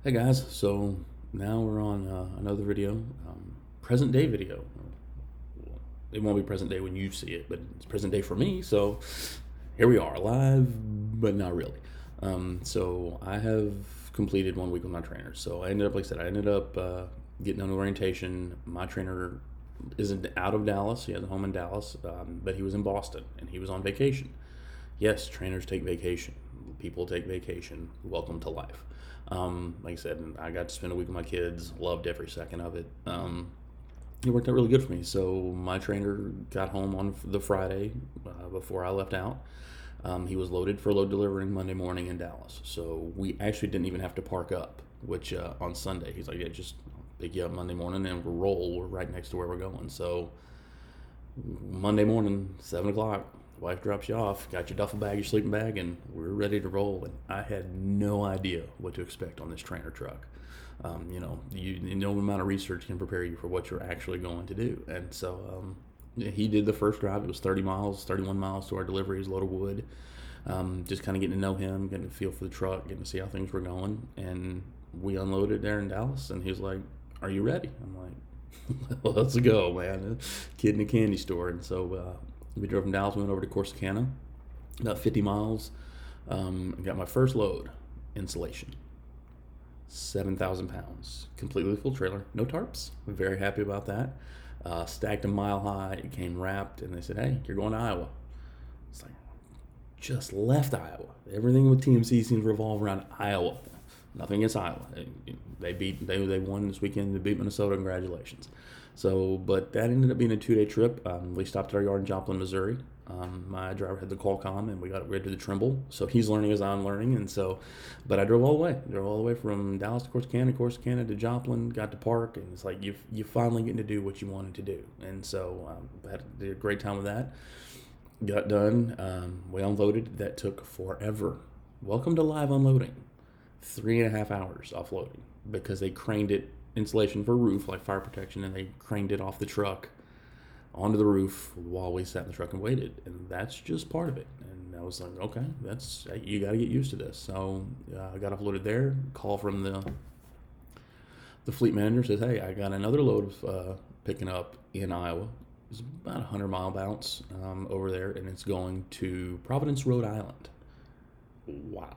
Hey guys, so now we're on another video, present day video. It won't be present day when you see it, but it's present day for me. So here we are, live, but not really. So I have completed 1 week with my trainer. So I ended up, like I said, getting on orientation. My trainer isn't out of Dallas; he has a home in Dallas, but he was in Boston and he was on vacation. Yes, trainers take vacation. People take vacation. Welcome to life. Like I said, I got to spend a week with my kids. Loved every second of it. It worked out really good for me. So my trainer got home on the Friday before I left out. He was loaded for load delivering Monday morning in Dallas. So we actually didn't even have to park up, which on Sunday, he's like, yeah, just pick you up Monday morning and we'll roll. We're right next to where we're going. So Monday morning, 7 o'clock, wife drops you off, got your duffel bag, your sleeping bag, and we're ready to roll. And I had no idea what to expect on this trainer truck. No amount of research can prepare you for what you're actually going to do. And so he did the first drive. It was 30 miles, 31 miles to our delivery. It was a load of wood. Just kind of getting to know him, getting to feel for the truck, getting to see how things were going. And we unloaded there in Dallas, and he was like, "Are you ready?" I'm like, well, let's go, man. Kid in a candy store. And so we drove from Dallas, we went over to Corsicana, about 50 miles. Got my first load, insulation, 7,000 pounds, completely full trailer, no tarps. I'm very happy about that. Stacked a mile high, it came wrapped, and they said, "Hey, you're going to Iowa." It's like, just left Iowa. Everything with TMC seems to revolve around Iowa. Nothing against Iowa. They won this weekend to beat Minnesota. Congratulations. So, but that ended up being a 2-day trip. We stopped at our yard in Joplin, Missouri. My driver had the Qualcomm, and we got upgraded to the Trimble. So he's learning as I'm learning, and so, but I drove all the way. Drove all the way from Dallas to Corsicana to Joplin. Got to park, and it's like you finally getting to do what you wanted to do. And so did a great time with that. Got done. We unloaded. That took forever. Welcome to live unloading. 3.5 hours offloading because they craned it, insulation for roof, like fire protection, and they craned it off the truck onto the roof while we sat in the truck and waited. And that's just part of it. And I was like, okay, you got to get used to this. So I got offloaded there. Call from the fleet manager, says, "Hey, I got another load of picking up in Iowa. It's about a 100-mile bounce over there, and it's going to Providence, Rhode Island." Wow.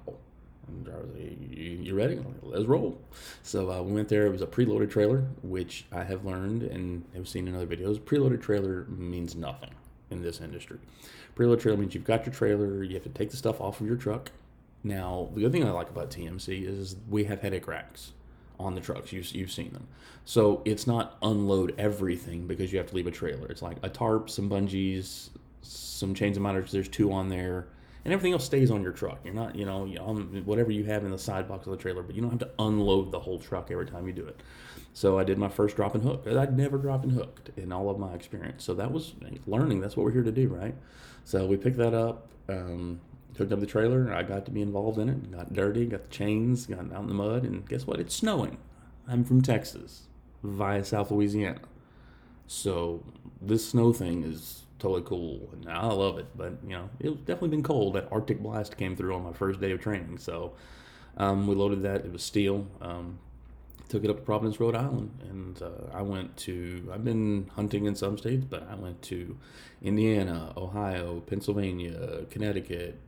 And I was like, "You ready?" I'm like, "Let's roll." So we went there. It was a preloaded trailer, which I have learned and have seen in other videos. Preloaded trailer means nothing in this industry. Preloaded trailer means you've got your trailer. You have to take the stuff off of your truck. Now, the other thing I like about TMC is we have headache racks on the trucks. You've seen them. So it's not unload everything because you have to leave a trailer. It's like a tarp, some bungees, some chains and motors. There's 2 on there. And everything else stays on your truck. You're not, whatever you have in the side box of the trailer, but you don't have to unload the whole truck every time you do it. So I did my first drop and hook. I'd never dropped and hooked in all of my experience. So that was learning. That's what we're here to do, right? So we picked that up, hooked up the trailer. I got to be involved in it. Got dirty, got the chains, got out in the mud, and guess what? It's snowing. I'm from Texas, via South Louisiana. So this snow thing is totally cool, and I love it. But it's definitely been cold. That Arctic blast came through on my first day of training, so we loaded that. It was steel. Took it up to Providence, Rhode Island, and I've been hunting in some states, but I went to Indiana, Ohio, Pennsylvania, Connecticut,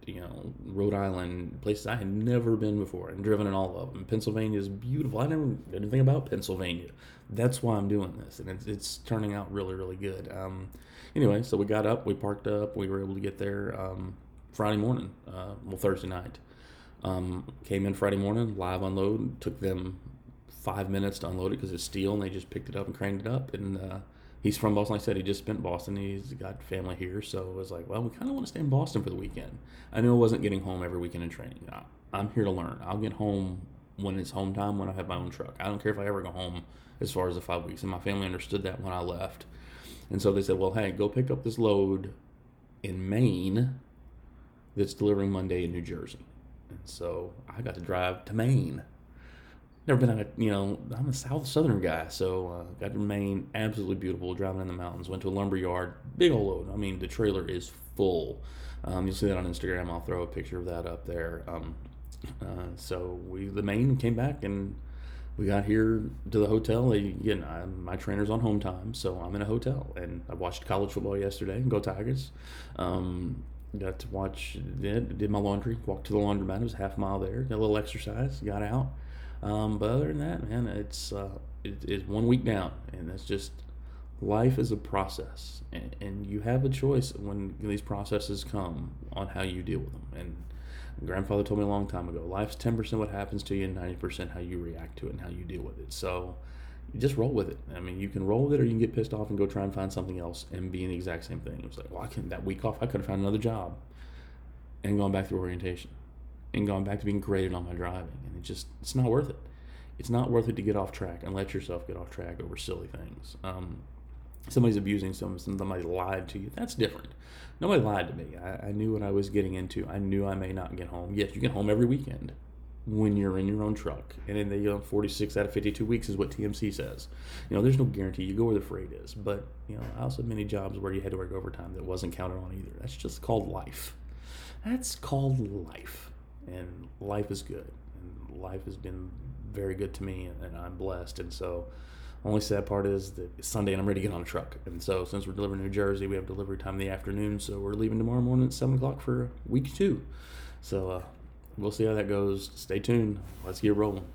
Rhode Island, places I had never been before, and driven in all of them. Pennsylvania is beautiful. I never knew anything about Pennsylvania. That's why I'm doing this, and it's turning out really, really good. Anyway, so we got up, we parked up, we were able to get there Friday morning, Thursday night. Came in Friday morning, live unload, took them 5 minutes to unload it because it's steel, and they just picked it up and craned it up. And he's from Boston. Like I said, he just spent Boston. He's got family here, so it was like, well, we kind of want to stay in Boston for the weekend. I knew I wasn't getting home every weekend in training. I'm here to learn. I'll get home when it's home time, when I have my own truck. I don't care if I ever go home as far as the 5 weeks. And my family understood that when I left. And so they said, well, hey, go pick up this load in Maine that's delivering Monday in New Jersey. And so I got to drive to Maine. Never been I'm a southern guy, so got to Maine, absolutely beautiful, driving in the mountains. Went to a lumber yard, big old load. I mean, the trailer is full. You'll see that on Instagram. I'll throw a picture of that up there. So the Maine came back, and we got here to the hotel. Again, my trainer's on home time, so I'm in a hotel, and I watched college football yesterday. Go Tigers! Got to watch. Did my laundry. Walked to the laundromat. It was a half mile there. Got a little exercise. Got out. But other than that, man, it's 1 week down, and that's just life is a process, and you have a choice when these processes come on how you deal with them. And grandfather told me a long time ago, life's 10% what happens to you and 90% how you react to it and how you deal with it. So you just roll with it. I mean, you can roll with it, or you can get pissed off and go try and find something else and be in the exact same thing. It was like, well, that week off, I could have found another job and gone back through orientation and gone back to being graded on my driving. And it's not worth it. It's not worth it to get off track and let yourself get off track over silly things. Somebody's abusing somebody lied to you. That's different. Nobody lied to me. I knew what I was getting into. I knew I may not get home. Yes, you get home every weekend when you're in your own truck. And in the 46 out of 52 weeks is what TMC says. There's no guarantee. You go where the freight is. But, I also have many jobs where you had to work overtime that wasn't counted on either. That's just called life. That's called life. And life is good. And life has been very good to me, and I'm blessed. And so only sad part is that it's Sunday and I'm ready to get on a truck. And so since we're delivering New Jersey, we have delivery time in the afternoon. So we're leaving tomorrow morning at 7 o'clock for week 2. So we'll see how that goes. Stay tuned. Let's get rolling.